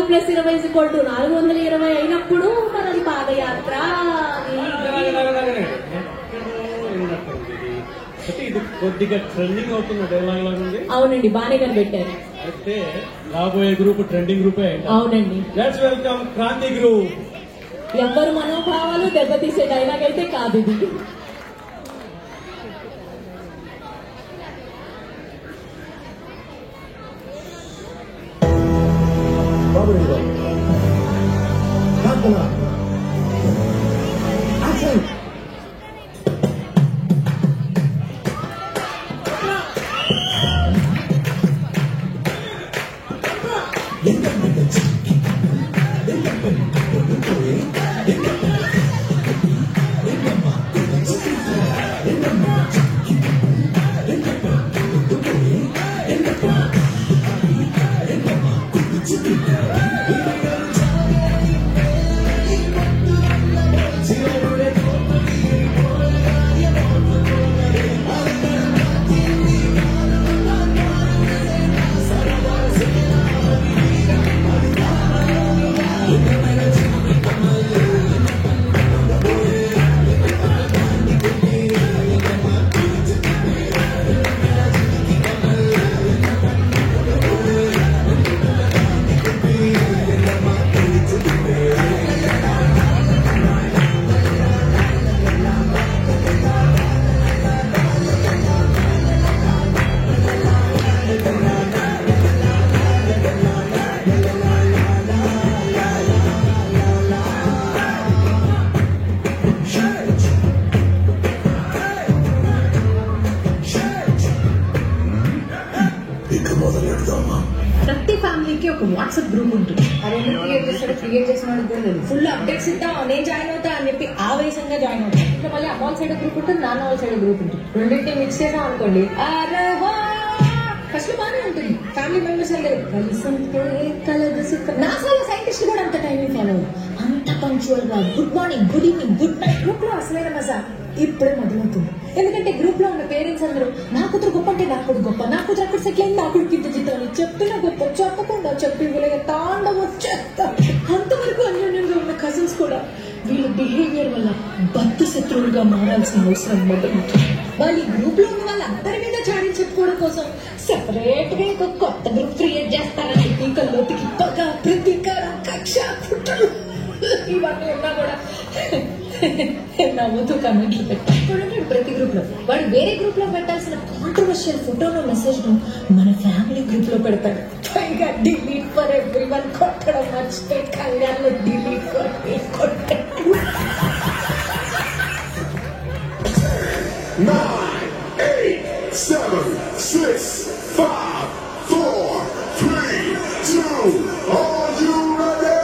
4+20=420 అయినప్పుడు మనది పాదయాత్ర. ఇది కొద్దిగా ట్రెండింగ్ అవుతున్న డైలాగ్ లాగా ఉంది. అవునండి, బాగానే కనిపెట్టారు. అయితే రాబోయే గ్రూప్ ట్రెండింగ్ గ్రూపే. అవునండి. Let's welcome Kranti group. ఎవ్వరు మనోభావాలు దెబ్బతీసే డైలాగ్ అయితే కాదు ఇది. ప్రతి ఫ్యామిలీకి ఒక వాట్సాప్ గ్రూప్ ఉంటుంది. అదేంటి క్రియేట్ చేసిన ఫుల్ అప్డేట్స్ ఇద్దాం, నేను జాయిన్ అవుతా అని చెప్పి ఆవేశంగా జాయిన్ అవుతాం. ఇంకా మళ్ళీ అమ్మ వాళ్ళ సైడ్ గ్రూప్ ఉంటుంది, నాన్న వాళ్ళ సైడ్ గ్రూప్ ఉంటుంది. రెండింటిని మిక్స్ చేసాం అనుకోండి, ఫస్ట్ బాగానే ఉంటుంది. ఫ్యామిలీ మెంబర్స్ నాసాలో సైంటిస్ట్ కూడా అంత టైమింగ్ ఫాలో అంత పంక్చువల్ గా good morning, good evening, good night. Group లో అసలైన మజా ఇప్పుడే మొదలవుతుంది. ఎందుకంటే గ్రూప్ లో ఉన్న పేరెంట్స్ అందరూ నా కూతురు గొప్ప అంటే నా కూతురు గొప్ప, నా కూతురు అక్కడ సెటిల్ అయింది, నా కూతురు ఇంత జీతం అని చెప్తున్నా గొప్ప, చెప్పకుండా చెప్పి వీళ్ళకి తాండవ వచ్చేస్తారు. అంతవరకు అన్యోన్యంగా ఉన్న కజిన్స్ కూడా వీళ్ళ బిహేవియర్ వల్ల బద్ద శత్రువులుగా మారాల్సిన అవసరం మొదలవుతుంది. వాళ్ళు ఈ గ్రూప్ లో ఉన్న వాళ్ళందరి మీద చాడీ చెప్పుకోవడం కోసం సెపరేట్ గా ఒక కొత్త గ్రూప్ క్రియేట్ చేస్తారని ఇంకా లోతుకి పగ, ప్రతీకారం, కక్ష, కుట్రలు ఇవన్నీ ఉన్నా కూడా నవ్వుతూ కమెంట్లు పెట్టాడు. ప్రతి గ్రూప్ లో వాడు వేరే గ్రూప్ లో పెట్టాల్సిన కాంట్రవర్షియల్ ఫోటోను మెసేజ్ ను మన ఫ్యామిలీ గ్రూప్ లో పెడతాడు. పైగా డిలీట్ ఫర్ ఎవ్రీవన్ కొట్టడం మర్చిపోయి కళ్యాణ్ డిలీట్ కొట్టాడు. 9, 8, 7, 6, 5, 4, 3, 2, are you ready?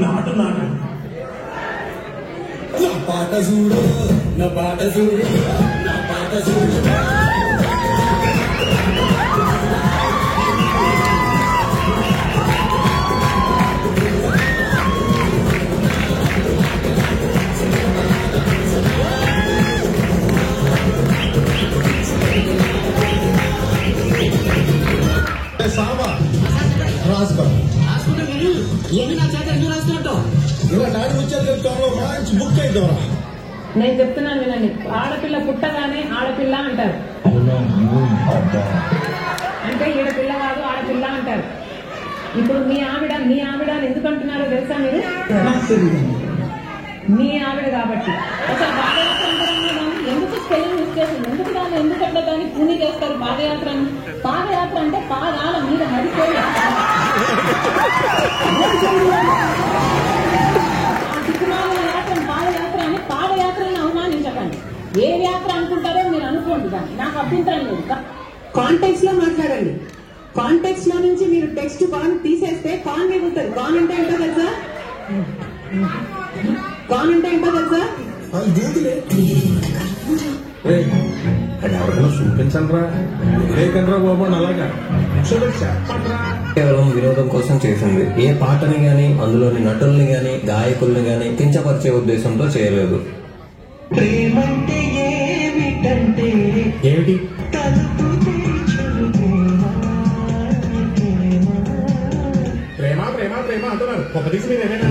నాటు నా పాట చూడు నా పాట చూడు నా పాట చూడు నేను చెప్తున్నాను వినండి. ఆడపిల్ల పుట్టగానే ఆడపిల్ల అంటారు, అంటే ఈడ పిల్ల కాదు ఆడపిల్ల అంటారు. ఇప్పుడు మీ ఆవిడ ఎందుకు అంటున్నారో తెలుసా మీరు? మీ ఆవిడ కాబట్టి. అసలు పాదయాత్ర ఎందుకు స్పెల్లింగ్ యూజ్ చేస్తుంది? ఎందుకు అట్లా దాన్ని పూని చేస్తారు పాదయాత్ర? పాదయాత్ర అంటే పాదాల మీద నడిపోయి పాదయాత్ర అని పాదయాత్రని అవమానించకండి. ఏ యాత్ర అనుకుంటారో మీరు అనుకోండి, దాన్ని నాకు అభ్యంతరం లేదు. కాంటెక్స్ట్ లో మాట్లాడండి. కాంటెక్స్ట్ లో నుంచి మీరు టెక్స్ట్ కాన్ తీసేస్తే కాన్ మిగులుతుంది. కాన్ అంటే ఏంటో తెలుసా? కాన్ అంటే ఏంటో తెలుసా? ఎవరికైనా చూపించండి రా, లేకండ్రా బాబు అలాగా కేవలం వినోదం కోసం చేసింది. ఏ పాటని గాని అందులోని నటుల్ని గాని గాయకుల్ని గాని కించపరిచే ఉద్దేశంతో చేయలేదు. ఏమిటి ప్రేమ ప్రేమ ప్రేమ అంటున్నారు. ఒక దిశ మీద ఏమైనా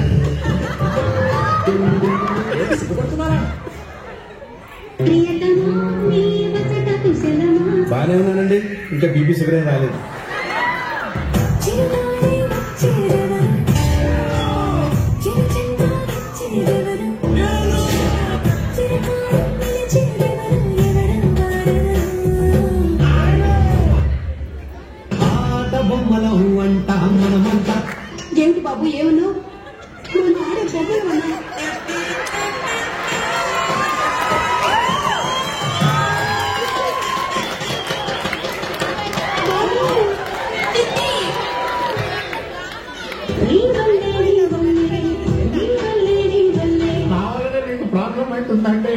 సిగ్గుపడుతున్నారా? బాగానే ఉన్నానండి, ఇంకా బీపీ షుగర్ రాలేదు. ఏంటి బాబు ఏమన్నావు? ప్రాబ్లం అవుతుందంటే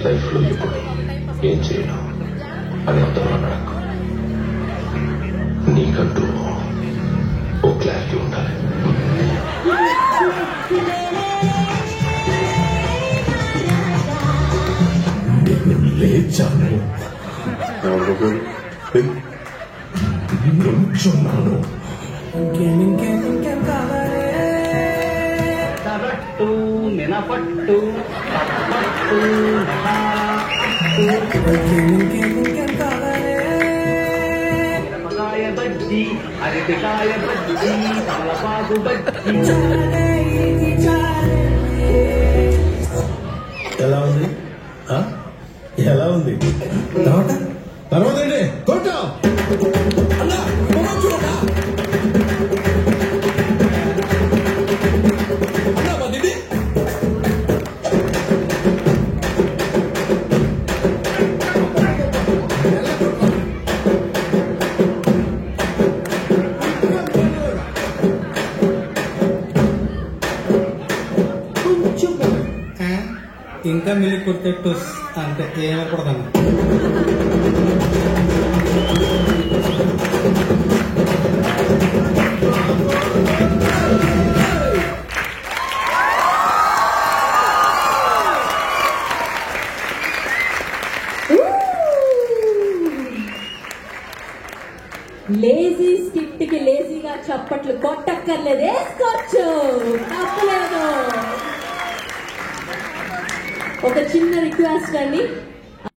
లైఫ్ లో ఇప్పుడు ఏం చేయను అని అందరూ అన్నాడు. నీకంటూ ఓ క్లారిటీ ఉండాలి. లేచాను, నుంచున్నాను. కబట్టు మినపట్టు పట్టు మిరపకాయ బజ్జి అరటికాయ బజ్జి తమలపాకు బజ్జి. ఎలా ఉంది? ఎలా ఉంది? తర్వాత ఏంటి? కొట్ట ఇంకా మిల్లి కుర్తెట్టు అంటే ఏమకూడదన్న. లేజీ స్కిట్ కి లేజీగా చప్పట్లు కొట్టక్కర్లేదు, వేసుకోవచ్చు, తప్పలేదు. ఒక చిన్న రిక్వెస్ట్ అండి,